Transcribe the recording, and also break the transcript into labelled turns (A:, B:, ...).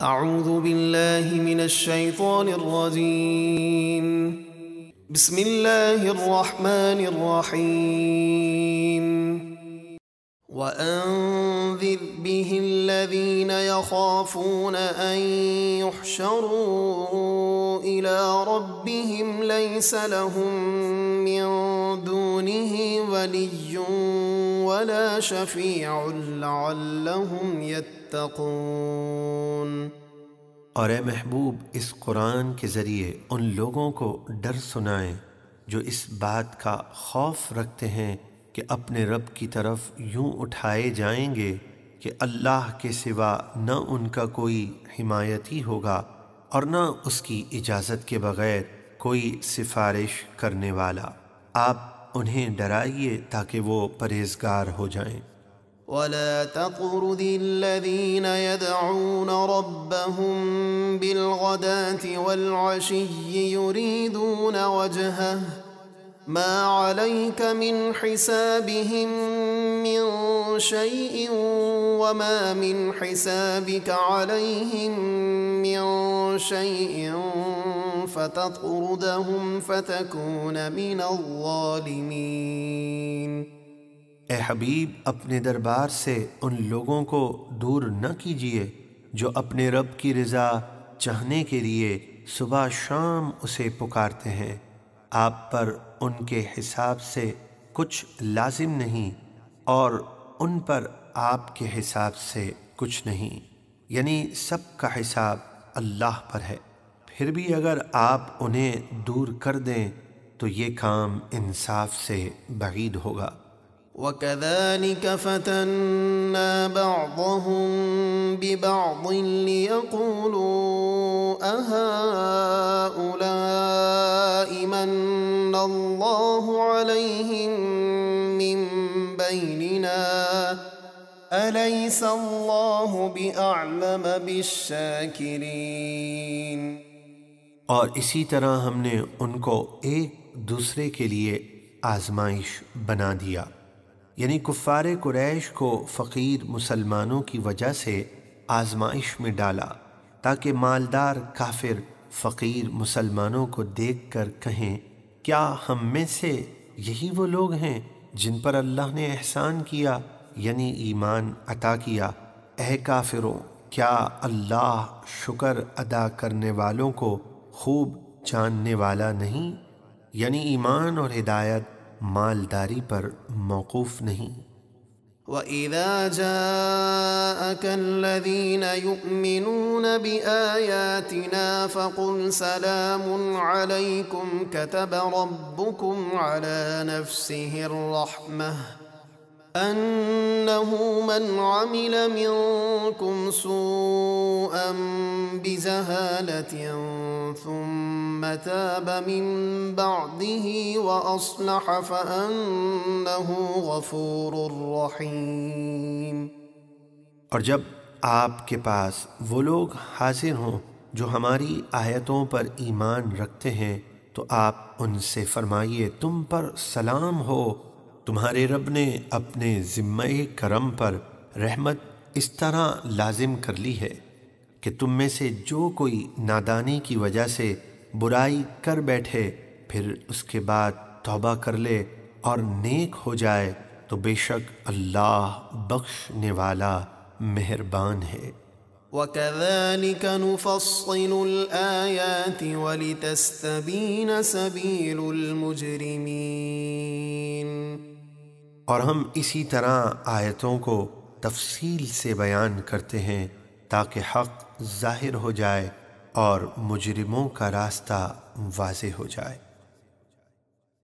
A: اعوذ باللہ من الشیطان الرجیم بسم اللہ الرحمن الرحیم وَأَنذِرْ بِهِ الَّذِينَ يَخَافُونَ أَن يُحْشَرُوا إِلَىٰ رَبِّهِمْ لَيْسَ لَهُم مِّن دُونِهِ وَلِيٌّ وَلَا شَفِيعٌ لَعَلَّهُمْ يَتَّقُونَ۔
B: اور اے محبوب، اس قرآن کے ذریعے ان لوگوں کو ڈر سنائیں جو اس بات کا خوف رکھتے ہیں کہ اپنے رب کی طرف یوں اٹھائے جائیں گے کہ اللہ کے سوا نہ ان کا کوئی حمایتی ہوگا اور نہ اس کی اجازت کے بغیر کوئی سفارش کرنے والا۔ آپ انہیں ڈرائیے تاکہ وہ پرہیزگار ہو جائیں۔
A: وَلَا تَطْرُدِ الَّذِينَ يَدْعُونَ رَبَّهُم بِالْغَدَاةِ وَالْعَشِيِّ يُرِيدُونَ وَجْهَهُ مَا عَلَيْكَ مِنْ حِسَابِهِم مِّن شَيْءٍ وَمَا مِنْ حِسَابِكَ عَلَيْهِم مِّن شَيْءٍ فَتَطْرُدَهُمْ فَتَكُونَ مِنَ الظَّالِمِينَ۔
B: اے حبیب، اپنے دربار سے ان لوگوں کو دور نہ کیجیے جو اپنے رب کی رضا چاہنے کے لیے صبح شام اسے پکارتے ہیں۔ آپ پر ان کے حساب سے کچھ لازم نہیں اور ان پر آپ کے حساب سے کچھ نہیں، یعنی سب کا حساب اللہ پر ہے۔ پھر بھی اگر آپ انہیں دور کر دیں تو یہ کام انصاف سے بعید ہوگا۔
A: وَكَذَلِكَ فَتَنَّا بَعْضَهُم بِبَعْضٍ لِيَقُولُوا أَهَٰؤُلَاءِ مَنَّ اللَّهُ عَلَيْهِم مِّن بَيْنِنَا أَلَيْسَ اللَّهُ بِأَعْلَمَ بِالشَّاكِرِينَ۔
B: اور اسی طرح ہم نے ان کو ایک دوسرے کے لیے آزمائش بنا دیا، یعنی کفار قریش کو فقیر مسلمانوں کی وجہ سے آزمائش میں ڈالا تاکہ مالدار کافر فقیر مسلمانوں کو دیکھ کر کہیں کیا ہم میں سے یہی وہ لوگ ہیں جن پر اللہ نے احسان کیا، یعنی ایمان عطا کیا۔ اے کافروں، کیا اللہ شکر ادا کرنے والوں کو خوب جاننے والا نہیں؟ یعنی ایمان اور ہدایت مالداری پر موقوف نہیں۔
A: وَإِذَا جَاءَكَ الَّذِينَ يُؤْمِنُونَ بِآيَاتِنَا فَقُلْ سَلَامٌ عَلَيْكُمْ كَتَبَ رَبُّكُمْ عَلَى نَفْسِهِ الرَّحْمَةَ أَنَّهُ مَنْ عَمِلَ مِنكُمْ سُوءًا بِجَهَالَةٍ ثُمَّ تَابَ مِن بَعْدِهِ وَأَصْلَحَ فَأَنَّهُ غَفُورٌ رَّحِيمٌ۔
B: اور جب آپ کے پاس وہ لوگ حاضر ہوں جو ہماری آیتوں پر ایمان رکھتے ہیں تو آپ ان سے فرمائیے تم پر سلام ہو، تمہارے رب نے اپنے ذمہ کرم پر رحمت اس طرح لازم کر لی ہے کہ تم میں سے جو کوئی نادانی کی وجہ سے برائی کر بیٹھے پھر اس کے بعد توبہ کر لے اور نیک ہو جائے تو بے شک اللہ بخشنے والا مہربان ہے۔
A: وَكَذَلِكَ نُفَصِّلُ الْآيَاتِ وَلِتَسْتَبِينَ سَبِيلُ الْمُجْرِمِينَ۔
B: اور ہم اسی طرح آیتوں کو تفصیل سے بیان کرتے ہیں تاکہ حق ظاہر ہو جائے اور مجرموں کا راستہ واضح ہو جائے۔